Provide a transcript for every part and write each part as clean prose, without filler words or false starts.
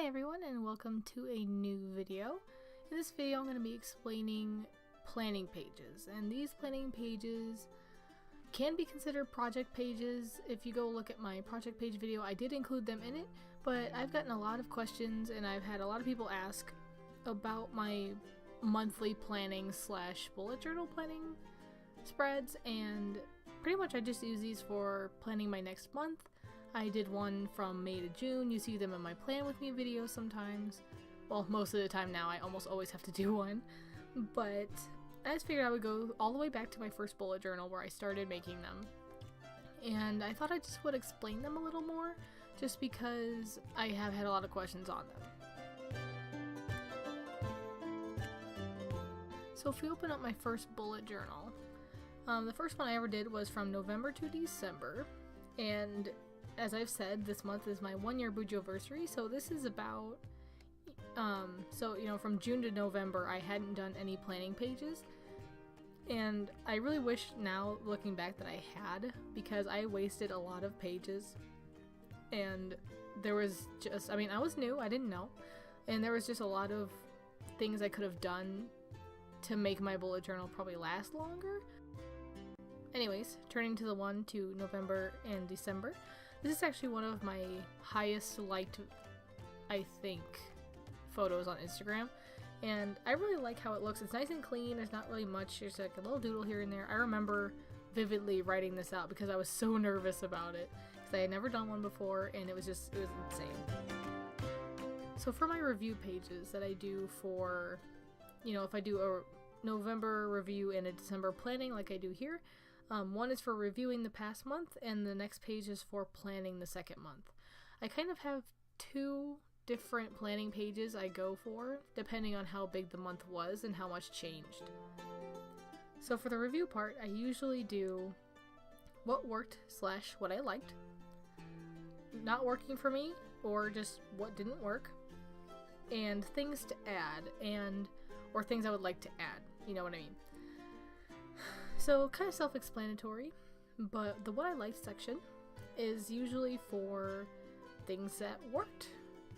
everyone, and welcome to a new video. In this video I'm going to be explaining planning pages, and these planning pages can be considered project pages. If you go look at my project page video, I did include them in it, but I've gotten a lot of questions and I've had a lot of people ask about my monthly planning / bullet journal planning spreads, and pretty much I just use these for planning my next month. I did one from May to June. You see them in my plan with me videos sometimes. Well, most of the time now, I almost always have to do one. But I just figured I would go all the way back to my first bullet journal where I started making them. And I thought I just would explain them a little more, just because I have had a lot of questions on them. So if we open up my first bullet journal, the first one I ever did was from November to December, and as I've said, this month is my 1-year bujo-versary, so this is about, from June to November I hadn't done any planning pages, and I really wish now, looking back, that I had, because I wasted a lot of pages, and there was just, I was new, I didn't know, and there was just a lot of things I could have done to make my bullet journal probably last longer. Anyways, turning to the one to November and December, this is actually one of my highest liked, I think, photos on Instagram, and I really like how it looks. It's nice and clean, there's not really much, there's like a little doodle here and there. I remember vividly writing this out because I was so nervous about it, because I had never done one before, and it was insane. So for my review pages that I do for, if I do a November review and a December planning like I do here, one is for reviewing the past month, and the next page is for planning the second month. I kind of have two different planning pages I go for, depending on how big the month was and how much changed. So for the review part, I usually do what worked / what I liked, not working for me, or just what didn't work, and things to add, or things I would like to add, you know what I mean. So kind of self-explanatory, but the what I liked section is usually for things that worked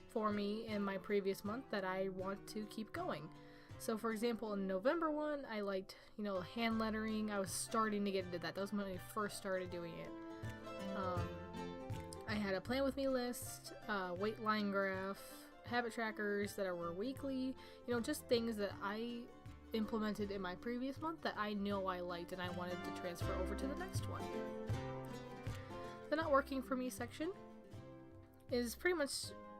for me in my previous month that I want to keep going. So for example, in November one, I liked, hand lettering. I was starting to get into that. That was when I first started doing it. I had a plan with me list, weight line graph, habit trackers that were weekly, just things that I implemented in my previous month that I know I liked and I wanted to transfer over to the next one. The not working for me section is pretty much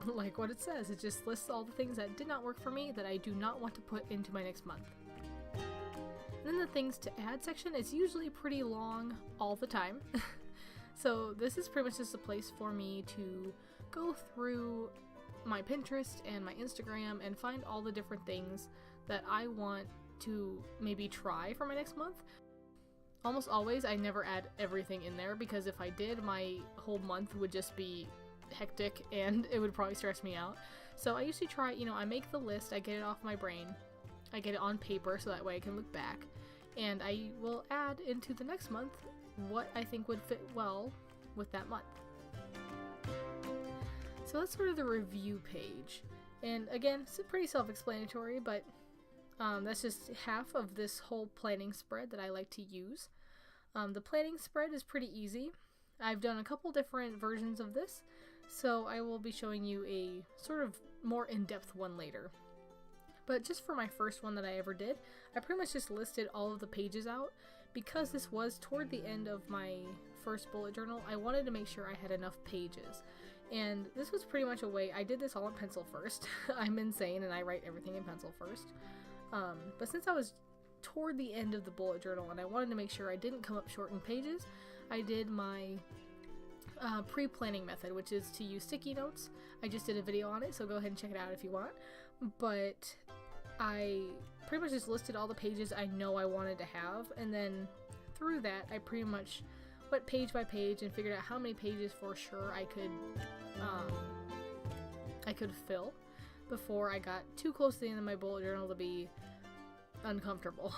like what it says. It just lists all the things that did not work for me that I do not want to put into my next month. And then the things to add section is usually pretty long all the time. So this is pretty much just a place for me to go through my Pinterest and my Instagram and find all the different things that I want to maybe try for my next month. Almost always I never add everything in there, because if I did, my whole month would just be hectic and it would probably stress me out. So I usually try, I make the list, I get it off my brain, I get it on paper so that way I can look back, and I will add into the next month what I think would fit well with that month. So that's sort of the review page, and again, it's pretty self-explanatory, but that's just half of this whole planning spread that I like to use. The planning spread is pretty easy. I've done a couple different versions of this, so I will be showing you a sort of more in-depth one later. But just for my first one that I ever did, I pretty much just listed all of the pages out. Because this was toward the end of my first bullet journal, I wanted to make sure I had enough pages. And this was pretty much a way, I did this all in pencil first. I'm insane and I write everything in pencil first. But since I was toward the end of the bullet journal and I wanted to make sure I didn't come up short in pages, I did my pre-planning method, which is to use sticky notes. I just did a video on it, so go ahead and check it out if you want. But I pretty much just listed all the pages I know I wanted to have, and then through that I pretty much went page by page and figured out how many pages for sure I could fill before I got too close to the end of my bullet journal to be uncomfortable.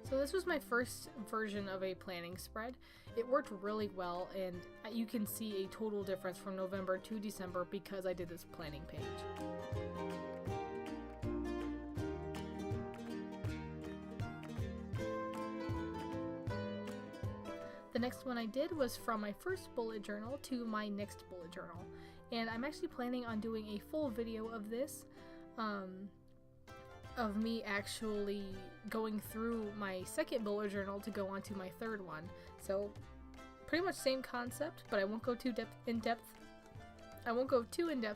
So So this was my first version of a planning spread. It worked really well, and you can see a total difference from November to December because I did this planning page. The next one I did was from my first bullet journal to my next bullet journal, and I'm actually planning on doing a full video of this, of me actually going through my second bullet journal to go on to my third one. So pretty much same concept, but I won't go too in depth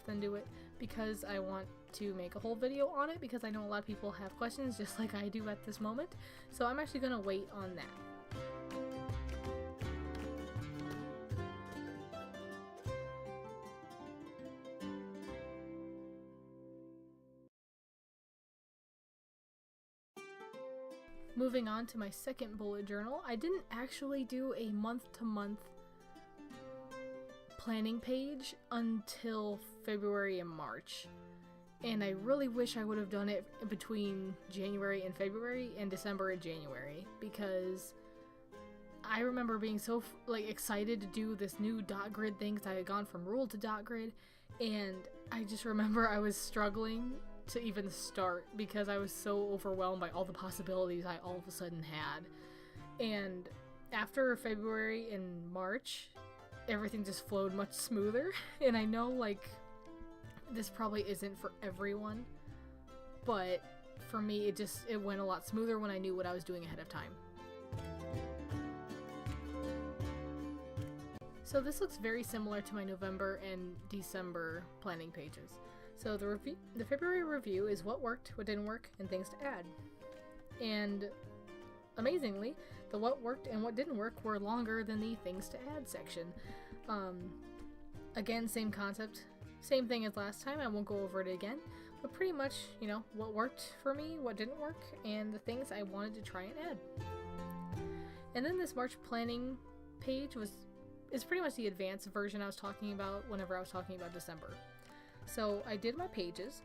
into it because I want to make a whole video on it, because I know a lot of people have questions just like I do at this moment. So I'm actually gonna wait on that. Moving on to my second bullet journal, I didn't actually do a month-to-month planning page until February and March. And I really wish I would have done it between January and February and December and January, because I remember being so excited to do this new dot grid thing because I had gone from ruled to dot grid, and I just remember I was struggling to even start because I was so overwhelmed by all the possibilities I all of a sudden had. And after February and March, everything just flowed much smoother. And I know this probably isn't for everyone, but for me it went a lot smoother when I knew what I was doing ahead of time. So this looks very similar to my November and December planning pages. So the February review is what worked, what didn't work, and things to add. And amazingly, the what worked and what didn't work were longer than the things to add section. Again, same concept, same thing as last time. I won't go over it again, but pretty much, what worked for me, what didn't work, and the things I wanted to try and add. And then this March planning page is pretty much the advanced version I was talking about whenever I was talking about December. So I did my pages,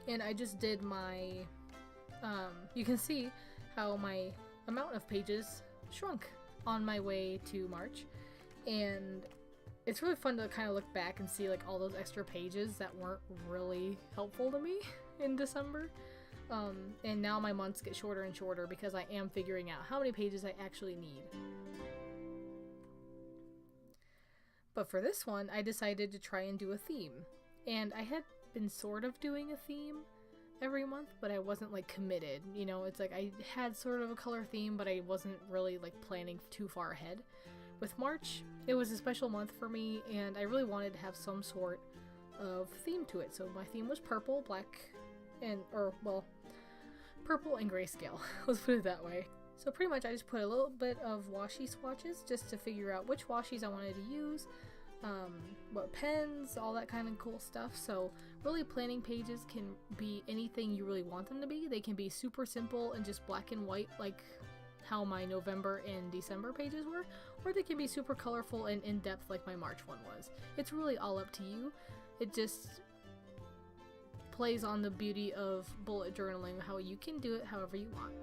and I just did my, you can see how my amount of pages shrunk on my way to March, and it's really fun to kind of look back and see all those extra pages that weren't really helpful to me in December. And now my months get shorter and shorter because I am figuring out how many pages I actually need. But for this one, I decided to try and do a theme. And I had been sort of doing a theme every month, but I wasn't committed. It's I had sort of a color theme, but I wasn't really planning too far ahead. With March, it was a special month for me, and I really wanted to have some sort of theme to it. So my theme was purple, purple and grayscale. Let's put it that way. So pretty much I just put a little bit of washi swatches just to figure out which washies I wanted to use, what pens, all that kind of cool stuff. So really planning pages can be anything you really want them to be. They can be super simple and just black and white like how my November and December pages were, or they can be super colorful and in-depth like my March one was. It's really all up to you. It just plays on the beauty of bullet journaling, how you can do it however you want.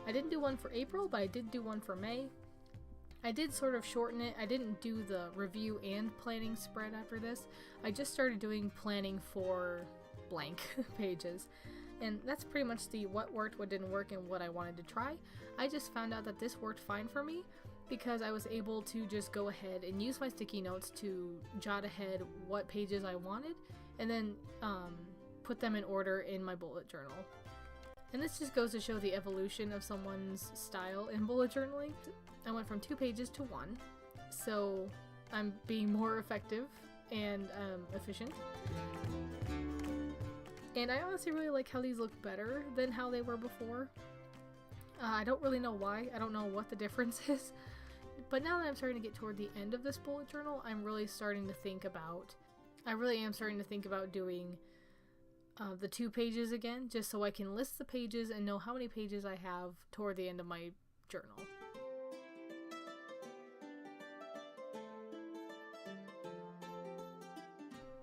I didn't do one for April, but I did do one for May. I did sort of shorten it. I didn't do the review and planning spread after this. I just started doing planning for blank pages. And that's pretty much the what worked, what didn't work, and what I wanted to try. I just found out that this worked fine for me because I was able to just go ahead and use my sticky notes to jot ahead what pages I wanted and then put them in order in my bullet journal. And this just goes to show the evolution of someone's style in bullet journaling. I went from 2 pages to 1, so I'm being more effective and efficient. And I honestly really like how these look better than how they were before. I don't really know why. I don't know what the difference is. But now that I'm starting to get toward the end of this bullet journal, I really am starting to think about doing the 2 pages again, just so I can list the pages and know how many pages I have toward the end of my journal.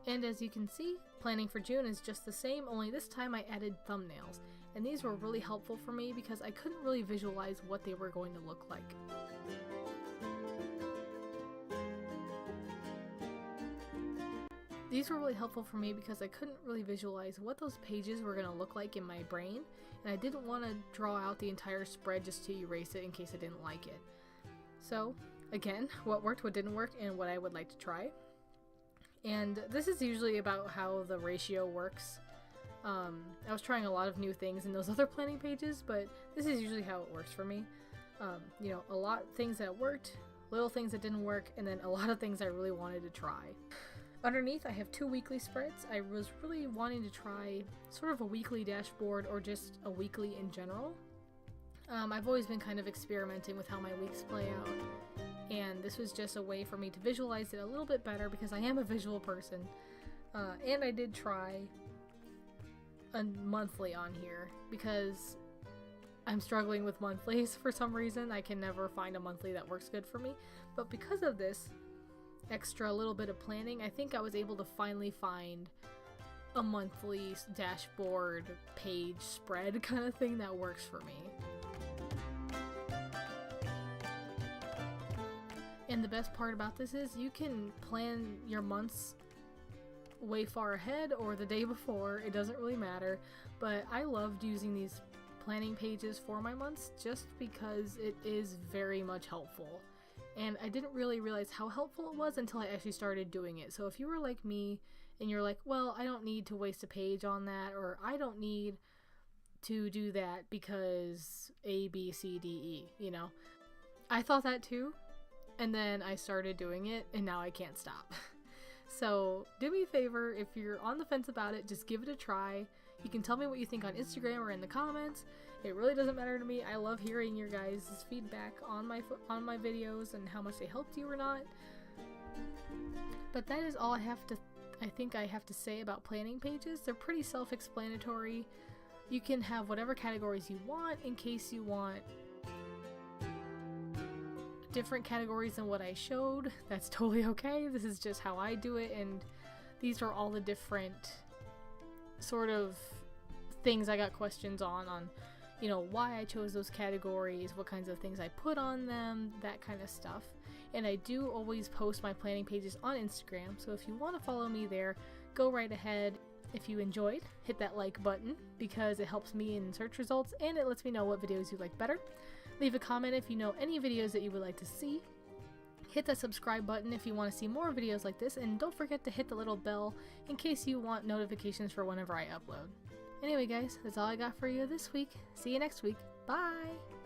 And as you can see, planning for June is just the same, only this time I added thumbnails. And these were really helpful for me because I couldn't really visualize what they were going to look like. These were really helpful for me because I couldn't really visualize what those pages were going to look like in my brain, and I didn't want to draw out the entire spread just to erase it in case I didn't like it. So, again, what worked, what didn't work, and what I would like to try. And this is usually about how the ratio works. I was trying a lot of new things in those other planning pages, but this is usually how it works for me. You know, a lot of things that worked, little things that didn't work, and then a lot of things I really wanted to try. Underneath, I have 2 weekly spreads. I was really wanting to try sort of a weekly dashboard or just a weekly in general. I've always been kind of experimenting with how my weeks play out, and this was just a way for me to visualize it a little bit better because I am a visual person. And I did try a monthly on here because I'm struggling with monthlies for some reason. I can never find a monthly that works good for me, but because of this extra little bit of planning, I think I was able to finally find a monthly dashboard page spread kind of thing that works for me. And the best part about this is you can plan your months way far ahead or the day before, it doesn't really matter, but I loved using these planning pages for my months just because it is very much helpful. And I didn't really realize how helpful it was until I actually started doing it. So if you were like me and you're like, well, I don't need to waste a page on that, or I don't need to do that because A, B, C, D, E, you know. I thought that too, and then I started doing it, and now I can't stop. So do me a favor, if you're on the fence about it, just give it a try. You can tell me what you think on Instagram or in the comments. It really doesn't matter to me. I love hearing your guys' feedback on my videos and how much they helped you or not. But that is all I think I have to say about planning pages. They're pretty self-explanatory. You can have whatever categories you want in case you want different categories than what I showed. That's totally okay. This is just how I do it, and these are all the different sort of things I got questions on, you know, why I chose those categories, what kinds of things I put on them, that kind of stuff. And I do always post my planning pages on Instagram, so if you want to follow me there, go right ahead. If you enjoyed, hit that like button because it helps me in search results and it lets me know what videos you like better. Leave a comment if you know any videos that you would like to see. Hit that subscribe button if you want to see more videos like this, and don't forget to hit the little bell in case you want notifications for whenever I upload. Anyway guys, that's all I got for you this week. See you next week. Bye!